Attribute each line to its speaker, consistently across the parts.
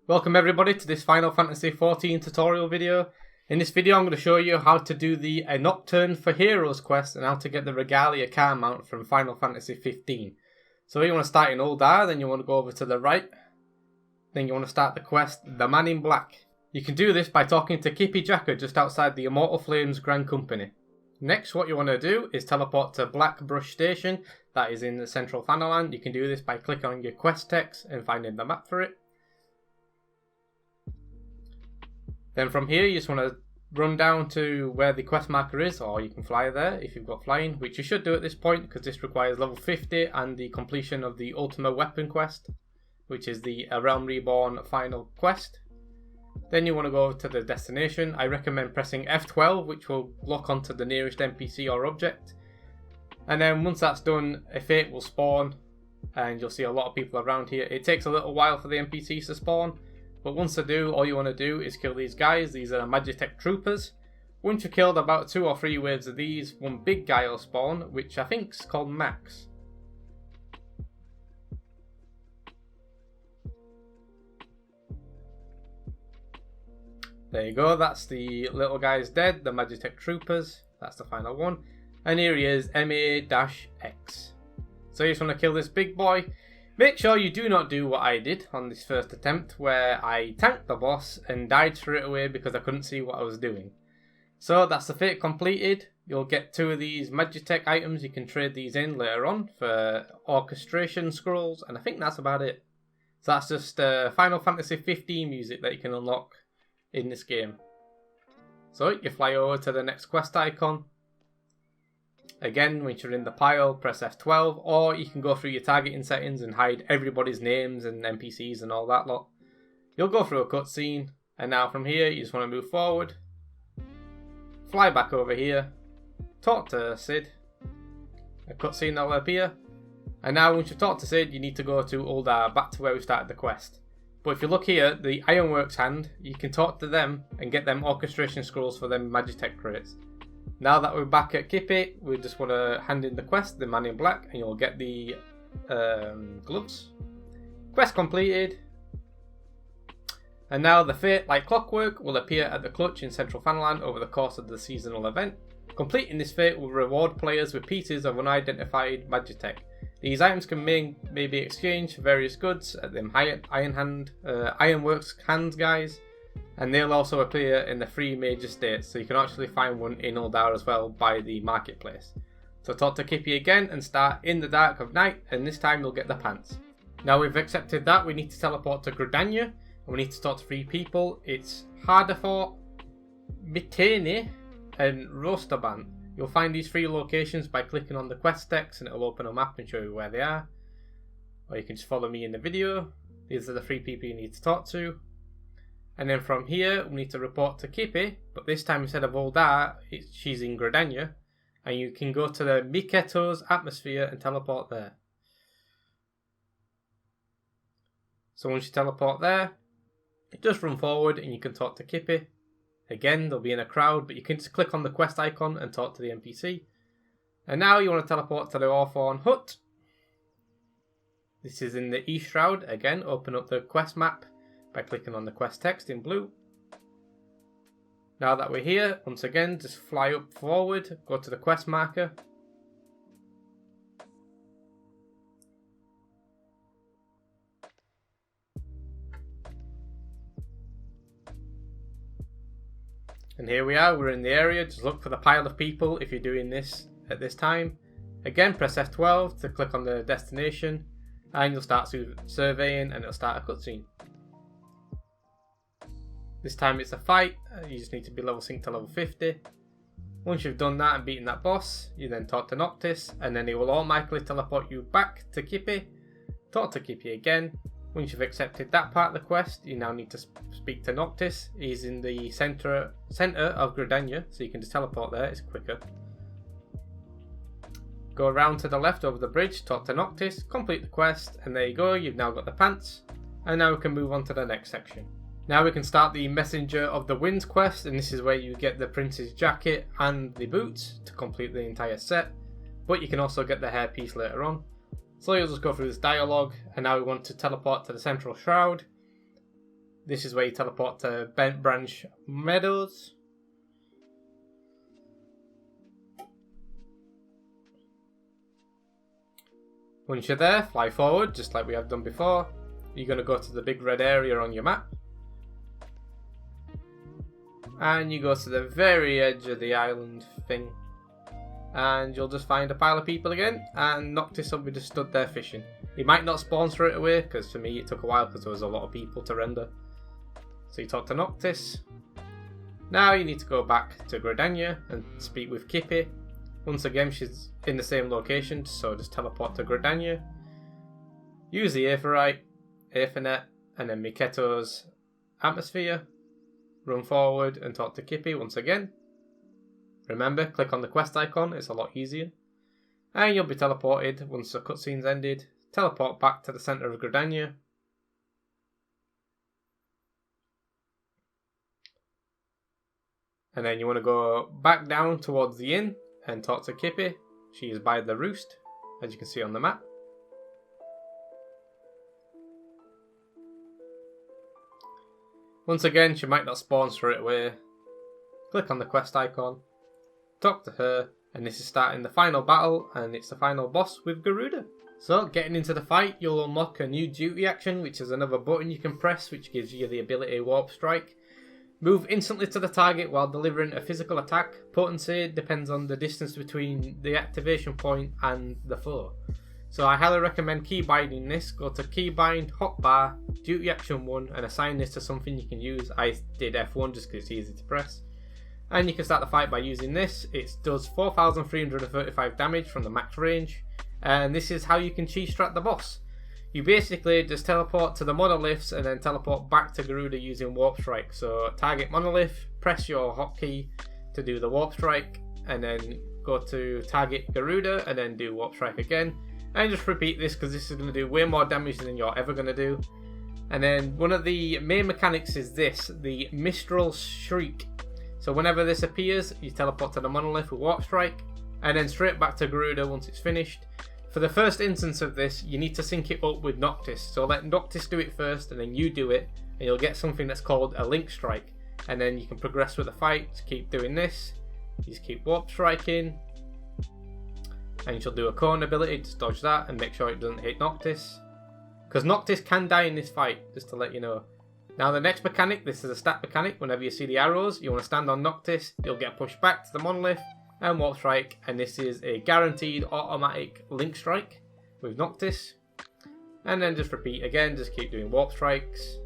Speaker 1: Welcome everybody to this Final Fantasy XIV tutorial video. In this video I'm going to show you how to do the Nocturne for Heroes quest and how to get the Regalia Car mount from Final Fantasy XV. So you want to start in Uldar, then you want to go over to the right. Then you want to start the quest, The Man in Black. You can do this by talking to Kippy Jacker just outside the Immortal Flames Grand Company. Next, what you want to do is teleport to Black Brush Station, that is in the central Fanaland. You can do this by clicking on your quest text and finding the map for it. Then from here you just want to run down to where the quest marker is, or you can fly there if you've got flying, which you should do at this point because this requires level 50 and the completion of the Ultimate Weapon quest, which is the A Realm Reborn final quest. Then you want to go to the destination. I recommend pressing F12, which will lock onto the nearest NPC or object. And then once that's done, a fate will spawn and you'll see a lot of people around here. It takes a little while for the NPCs to spawn, but once they do, all you want to do is kill these guys. These are Magitech troopers. Once you've killed about 2 or 3 waves of these, one big guy will spawn, which I think is called Max. There you go, that's the little guy's dead, the Magitech troopers. That's the final one. And here he is, MA-X. So you just want to kill this big boy. Make sure you do not do what I did on this first attempt, where I tanked the boss and died straight away because I couldn't see what I was doing. So that's the fate completed. You'll get 2 of these Magitech items. You can trade these in later on for orchestration scrolls, and I think that's about it. So that's just Final Fantasy XV music that you can unlock in this game. So you fly over to the next quest icon. Again, once you're in the pile, press F12, or you can go through your targeting settings and hide everybody's names and NPCs and all that lot. You'll go through a cutscene, and now from here you just want to move forward, fly back over here, talk to Sid, a cutscene will appear, and now once you've talked to Sid, you need to go to Uldar, back to where we started the quest. But if you look here, the Ironworks hand, you can talk to them and get them orchestration scrolls for them Magitech crates. Now that we're back at Kippy, we just want to hand in the quest, The Man in Black, and you'll get the gloves. Quest completed. And now the fate, like clockwork, will appear at the clutch in Central Fanaland over the course of the seasonal event. Completing this fate will reward players with pieces of unidentified Magitech. These items can maybe exchanged for various goods at them Ironworks hands guys. And they'll also appear in the 3 major states, so you can actually find one in Uldar as well by the marketplace. So talk to Kippy again and start in the dark of night, and this time you'll get the pants. Now we've accepted that, we need to teleport to Gridania, and we need to talk to 3 people. It's Hardefort, Mitene, and Rostaban. You'll find these 3 locations by clicking on the quest text, and it'll open a map and show you where they are. Or you can just follow me in the video. These are the 3 people you need to talk to. And then from here, we need to report to Kippy, but this time instead of Uldar, she's in Gridania, and you can go to the Miketo's atmosphere and teleport there. So once you teleport there, just run forward and you can talk to Kippy. Again, they'll be in a crowd, but you can just click on the quest icon and talk to the NPC. And now you want to teleport to the Orthorn Hut. This is in the East Shroud. Again, open up the quest map by clicking on the quest text in blue. Now that we're here, once again, just fly up forward, go to the quest marker. And here we are, we're in the area. Just look for the pile of people if you're doing this at this time. Again, press F12 to click on the destination, and you'll start surveying and it'll start a cutscene. This time it's a fight, you just need to be level synced to level 50. Once you've done that and beaten that boss, you then talk to Noctis, and then he will automatically teleport you back to Kippy. Talk to Kippy again. Once you've accepted that part of the quest, you now need to speak to Noctis. He's in the centre of Gridania, so you can just teleport there, it's quicker. Go around to the left over the bridge, talk to Noctis, complete the quest, and there you go, you've now got the pants. And now we can move on to the next section. Now we can start the Messenger of the Winds quest, and this is where you get the Prince's jacket and the boots to complete the entire set, but you can also get the hairpiece later on. So you'll just go through this dialogue, and now we want to teleport to the Central Shroud. This is where you teleport to Bent Branch Meadows. Once you're there, fly forward, just like we have done before. You're going to go to the big red area on your map. And you go to the very edge of the island thing. And you'll just find a pile of people again. And Noctis will be just stood there fishing. He might not spawn straight away, because for me it took a while because there was a lot of people to render. So you talk to Noctis. Now you need to go back to Gridania and speak with Kippy. Once again, she's in the same location, so just teleport to Gridania. Use the Aetheryte, Aethernet, and then Miketo's Atmosphere. Run forward and talk to Kippy once again. Remember, click on the quest icon, it's a lot easier. And you'll be teleported once the cutscene's ended. Teleport back to the centre of Gridania. And then you want to go back down towards the inn and talk to Kippy. She is by the roost, as you can see on the map. Once again, she might not spawn straight away. Click on the quest icon, talk to her, and this is starting the final battle, and it's the final boss with Garuda. So, getting into the fight, you'll unlock a new duty action, which is another button you can press, which gives you the ability Warp Strike. Move instantly to the target while delivering a physical attack. Potency depends on the distance between the activation point and the foe. So I highly recommend keybinding this. Go to keybind, hotbar, duty action 1 and assign this to something you can use. I did F1 just because it's easy to press. And you can start the fight by using this. It does 4,335 damage from the max range. And this is how you can cheese strat the boss. You basically just teleport to the monoliths and then teleport back to Garuda using Warp Strike. So target monolith, press your hotkey to do the Warp Strike, and then go to target Garuda and then do Warp Strike again. And just repeat this because this is going to do way more damage than you're ever going to do. And then one of the main mechanics is this, the Mistral Shriek. So whenever this appears, you teleport to the monolith with Warp Strike, and then straight back to Garuda once it's finished. For the first instance of this, you need to sync it up with Noctis. So let Noctis do it first, and then you do it, and you'll get something that's called a Link Strike. And then you can progress with the fight, just keep doing this. You just keep Warp Striking. And she'll do a cone ability, just dodge that, and make sure it doesn't hit Noctis. Because Noctis can die in this fight, just to let you know. Now the next mechanic, this is a stat mechanic. Whenever you see the arrows, you want to stand on Noctis, you'll get pushed back to the monolith, and Warp Strike, and this is a guaranteed automatic Link Strike with Noctis. And then just repeat again, just keep doing Warp Strikes.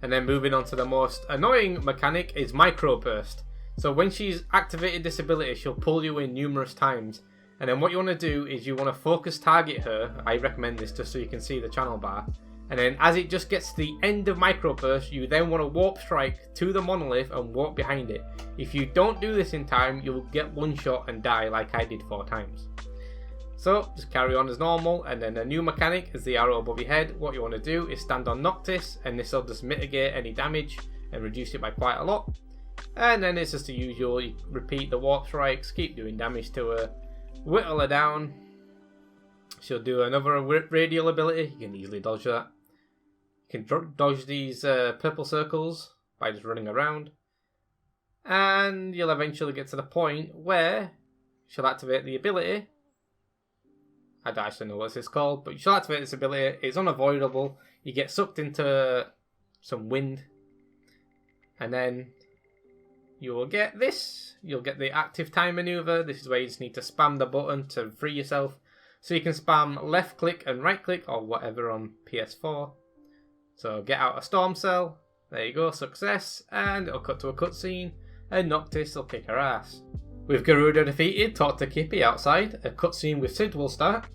Speaker 1: And then moving on to the most annoying mechanic is Micro Burst. So when she's activated this ability, she'll pull you in numerous times. And then what you want to do is you want to focus target her. I recommend this just so you can see the channel bar. And then as it just gets to the end of Microburst, you then want to Warp Strike to the monolith and walk behind it. If you don't do this in time, you'll get one shot and die like I did 4 times. So just carry on as normal, and then a new mechanic is the arrow above your head. What you want to do is stand on Noctis, and this will just mitigate any damage and reduce it by quite a lot. And then it's just the usual, you repeat the Warp Strikes, keep doing damage to her, whittle her down. She'll do another radial ability, you can easily dodge that. You can dodge these purple circles by just running around. And you'll eventually get to the point where she'll activate the ability. I don't actually know what this is called, but she'll activate this ability. It's unavoidable. You get sucked into some wind. And then you will get this. You'll get the active time maneuver. This is where you just need to spam the button to free yourself. So you can spam left click and right click or whatever on PS4. So get out a storm cell. There you go, success. And it'll cut to a cutscene. And Noctis will kick her ass. With Garuda defeated, talk to Kippy outside. A cutscene with Sid will start.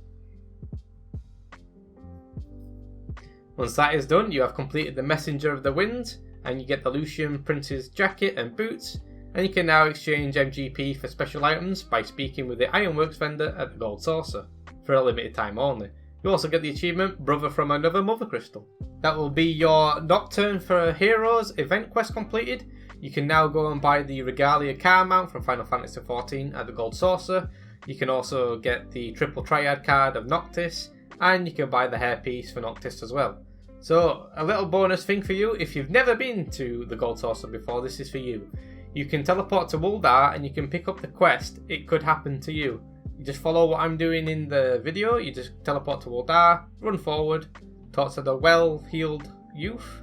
Speaker 1: Once that is done, you have completed the Messenger of the Winds. And you get the Lucian Prince's jacket and boots. And you can now exchange MGP for special items by speaking with the Ironworks vendor at the Gold Saucer. For a limited time only. You also get the achievement, Brother from Another Mother Crystal. That will be your Nocturne for Heroes event quest completed. You can now go and buy the Regalia Car mount from Final Fantasy XIV at the Gold Saucer. You can also get the Triple Triad card of Noctis and you can buy the hairpiece for Noctis as well. So a little bonus thing for you, if you've never been to the Gold Saucer before, this is for you. You can teleport to Uldar and you can pick up the quest, It Could Happen to You. You just follow what I'm doing in the video, you just teleport to Uldar, run forward, talk to the well-heeled youth,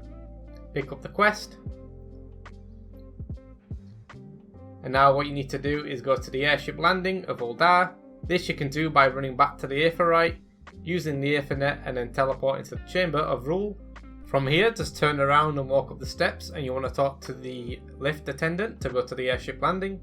Speaker 1: pick up the quest. And now what you need to do is go to the airship landing of Uldar. This you can do by running back to the Aetheryte, using the Aethernet and then teleporting to the Chamber of Rule. From here, just turn around and walk up the steps, and you want to talk to the lift attendant to go to the airship landing.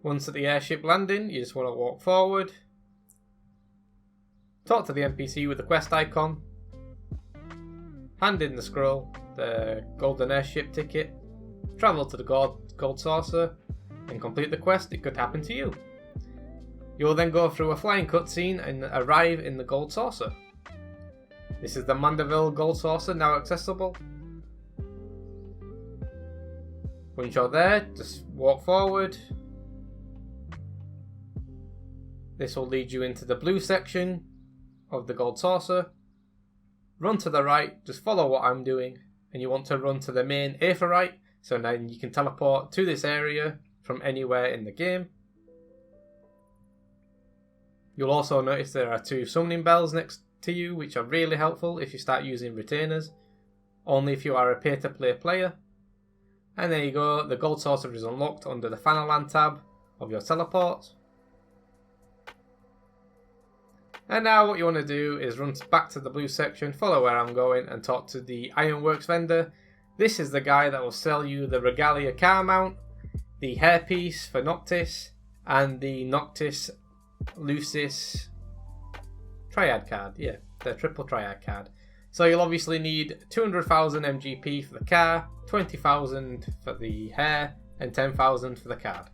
Speaker 1: Once at the airship landing, you just want to walk forward, talk to the NPC with the quest icon, hand in the scroll, the golden airship ticket, travel to the gold saucer, and complete the quest, It Could Happen to You. You'll then go through a flying cutscene and arrive in the gold saucer. This is the Mandeville gold saucer, now accessible. Once you're there, just walk forward. This will lead you into the blue section of the gold saucer. Run to the right, just follow what I'm doing, and you want to run to the main Aetheryte, so then you can teleport to this area from anywhere in the game. You'll also notice there are 2 summoning bells next to you, which are really helpful if you start using retainers, only if you are a pay-to-play player. And there you go, the gold saucer is unlocked under the Fanaland tab of your teleport. And now what you want to do is run back to the blue section, follow where I'm going, and talk to the Ironworks vendor. This is the guy that will sell you the Regalia Car mount, the hairpiece for Noctis, and the Noctis Lucis Triad card. Yeah, the triple Triad card. So you'll obviously need 200,000 MGP for the car, 20,000 for the hair, and 10,000 for the card.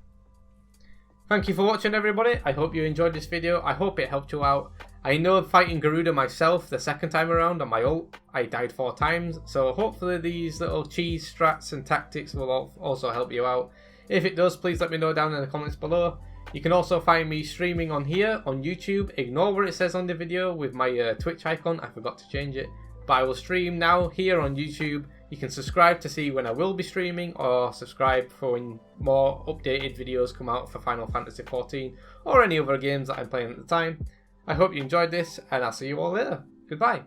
Speaker 1: Thank you for watching, everybody. I hope you enjoyed this video. I hope it helped you out. I know fighting Garuda myself the second time around on my ult, I died 4 times. So hopefully these little cheese strats and tactics will also help you out. If it does, please let me know down in the comments below. You can also find me streaming on here on YouTube. Ignore what it says on the video with my Twitch icon. I forgot to change it. But I will stream now here on YouTube. You can subscribe to see when I will be streaming, or subscribe for when more updated videos come out for Final Fantasy XIV or any other games that I'm playing at the time. I hope you enjoyed this, and I'll see you all later. Goodbye.